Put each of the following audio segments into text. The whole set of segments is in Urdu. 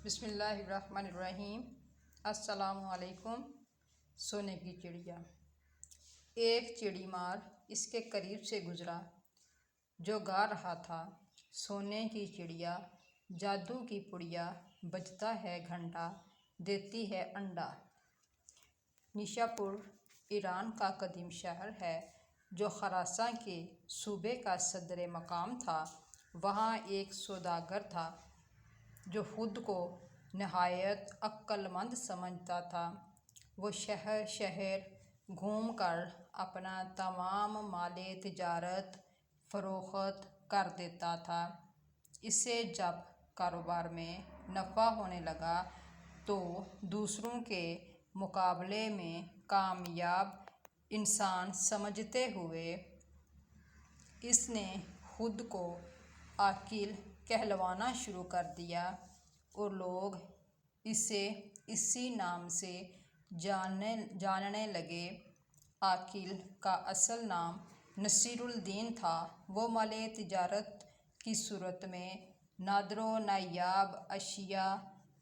بسم اللہ الرحمن الرحیم۔ السلام علیکم۔ سونے کی چڑیا۔ ایک چڑی مار اس کے قریب سے گزرا جو گا رہا تھا، سونے کی چڑیا، جادو کی پڑیا، بجتا ہے گھنٹا، دیتی ہے انڈا۔ نیشا پور ایران کا قدیم شہر ہے جو خراساں کے صوبے کا صدر مقام تھا۔ وہاں ایک سوداگر تھا جو خود کو نہایت عقل مند سمجھتا تھا۔ وہ شہر شہر گھوم کر اپنا تمام مال تجارت فروخت کر دیتا تھا۔ اسے جب کاروبار میں نفع ہونے لگا تو دوسروں کے مقابلے میں کامیاب انسان سمجھتے ہوئے اس نے خود کو عاقل کہلوانا شروع کر دیا اور لوگ اسے اسی نام سے جاننے لگے۔ عاقل کا اصل نام نصیر الدین تھا۔ وہ مال تجارت کی صورت میں نادر و نایاب اشیاء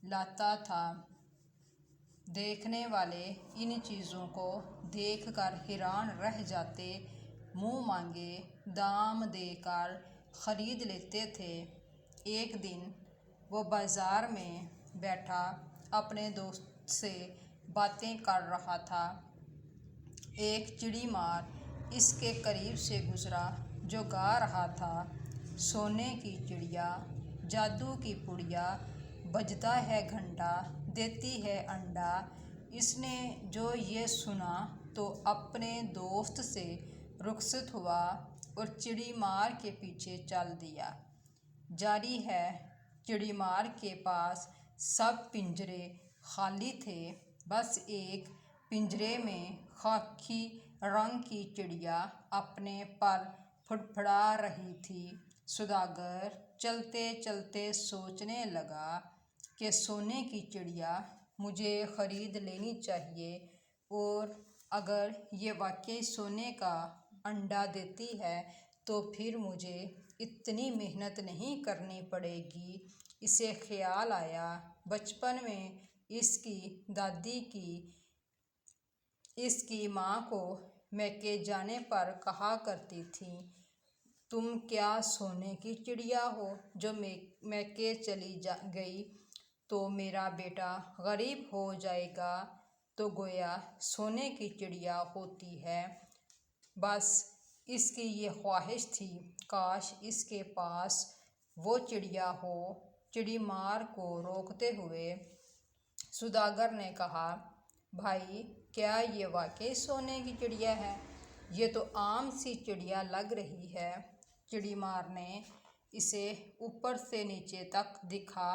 لاتا تھا۔ دیکھنے والے ان چیزوں کو دیکھ کر حیران رہ جاتے، منہ مانگے دام دے کر خرید لیتے تھے۔ ایک دن وہ بازار میں بیٹھا اپنے دوست سے باتیں کر رہا تھا۔ ایک چڑی مار اس کے قریب سے گزرا جو گا رہا تھا، سونے کی چڑیا، جادو کی پڑیا، بجتا ہے گھنٹا، دیتی ہے انڈا۔ اس نے جو یہ سنا تو اپنے دوست سے رخصت ہوا اور چڑی مار کے پیچھے چل دیا۔ جاری ہے، چڑی مار کے پاس سب پنجرے خالی تھے، بس ایک پنجرے میں خاکی رنگ کی چڑیا اپنے پر پھڑپھڑا رہی تھی۔ سوداگر چلتے چلتے سوچنے لگا کہ سونے کی چڑیا مجھے خرید لینی چاہیے، اور اگر یہ واقعی سونے کا انڈا دیتی ہے تو پھر مجھے اتنی محنت نہیں کرنی پڑے گی۔ اسے خیال آیا، بچپن میں اس کی دادی اس کی ماں کو میکے جانے پر کہا کرتی تھیں، تم کیا سونے کی چڑیا ہو جو میکے چلی گئی تو میرا بیٹا غریب ہو جائے گا؟ تو گویا سونے کی چڑیا ہوتی ہے۔ بس اس کی یہ خواہش تھی، کاش اس کے پاس وہ چڑیا ہو۔ چڑی مار کو روکتے ہوئے سوداگر نے کہا، بھائی، کیا یہ واقعی سونے کی چڑیا ہے؟ یہ تو عام سی چڑیا لگ رہی ہے۔ چڑی مار نے اسے اوپر سے نیچے تک دیکھا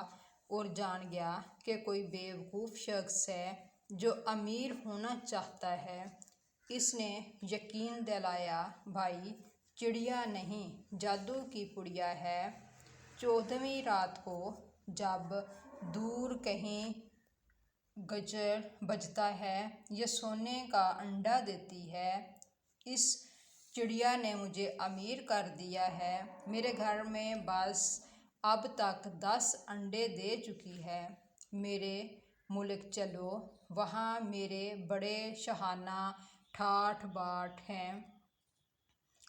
اور جان گیا کہ کوئی بیوقوف شخص ہے جو امیر ہونا چاہتا ہے۔ اس نے یقین دلایا، بھائی، چڑیا نہیں، جادو کی پڑیا ہے۔ 14ویں رات کو جب دور کہیں گجر بجتا ہے، یہ سونے کا انڈا دیتی ہے۔ اس چڑیا نے مجھے امیر کر دیا ہے۔ میرے گھر میں بس اب تک 10 انڈے دے چکی ہے۔ میرے ملک چلو، وہاں میرے بڑے شاہانہ ٹھاٹھ باٹھ ہیں۔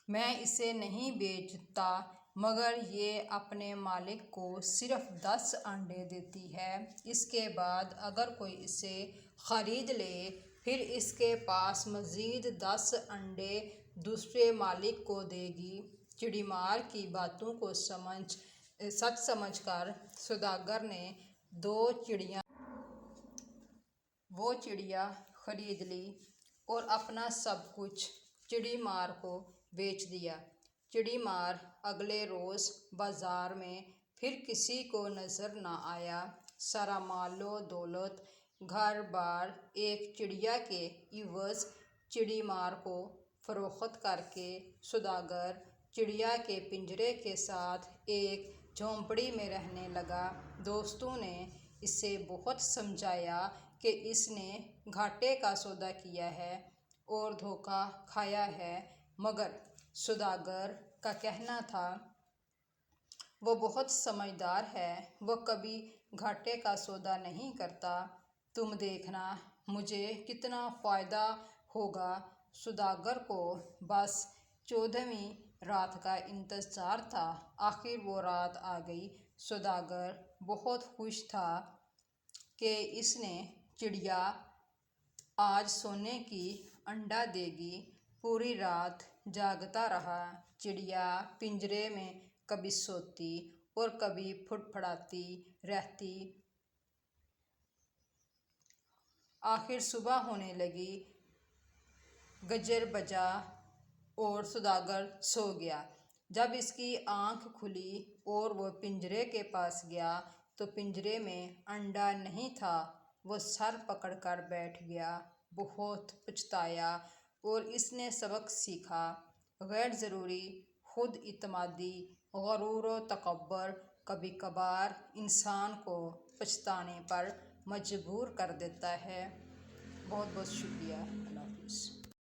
میں اسے نہیں بیچتا، مگر یہ اپنے مالک کو صرف 10 انڈے دیتی ہے۔ اس کے بعد اگر کوئی اسے خرید لے، پھر اس کے پاس مزید 10 انڈے دوسرے مالک کو دے گی۔ چڑی مار کی باتوں کو سچ سمجھ کر سوداگر نے وہ چڑیا خرید لی اور اپنا سب کچھ چڑی مار کو بیچ دیا۔ چڑی مار اگلے روز بازار میں پھر کسی کو نظر نہ آیا۔ سارا مال و دولت، گھر بار ایک چڑیا کے عوض چڑی مار کو فروخت کر کے سوداگر چڑیا کے پنجرے کے ساتھ ایک جھونپڑی میں رہنے لگا۔ دوستوں نے اسے بہت سمجھایا کہ اس نے گھاٹے کا سودا کیا ہے اور دھوکہ کھایا ہے، مگر سوداگر کا کہنا تھا، وہ بہت سمجھدار ہے، وہ کبھی گھاٹے کا سودا نہیں کرتا۔ تم دیکھنا مجھے کتنا فائدہ ہوگا۔ سوداگر کو بس 14ویں رات کا انتظار تھا۔ آخر وہ رات آ گئی۔ سوداگر بہت خوش تھا کہ اس نے چڑیا آج سونے کی انڈا دے گی۔ پوری رات جاگتا رہا۔ چڑیا پنجرے میں کبھی سوتی اور کبھی پھڑپھڑاتی رہتی۔ آخر صبح ہونے لگی، گجر بجا اور سوداگر سو گیا۔ جب اس کی آنکھ کھلی اور وہ پنجرے کے پاس گیا تو پنجرے میں انڈا نہیں تھا۔ وہ سر پکڑ کر بیٹھ گیا، بہت پچھتایا اور اس نے سبق سیکھا۔ غیر ضروری خود اعتمادی، غرور و تکبر کبھی کبھار انسان کو پچھتانے پر مجبور کر دیتا ہے۔ بہت بہت شکریہ۔ اللہ حافظ۔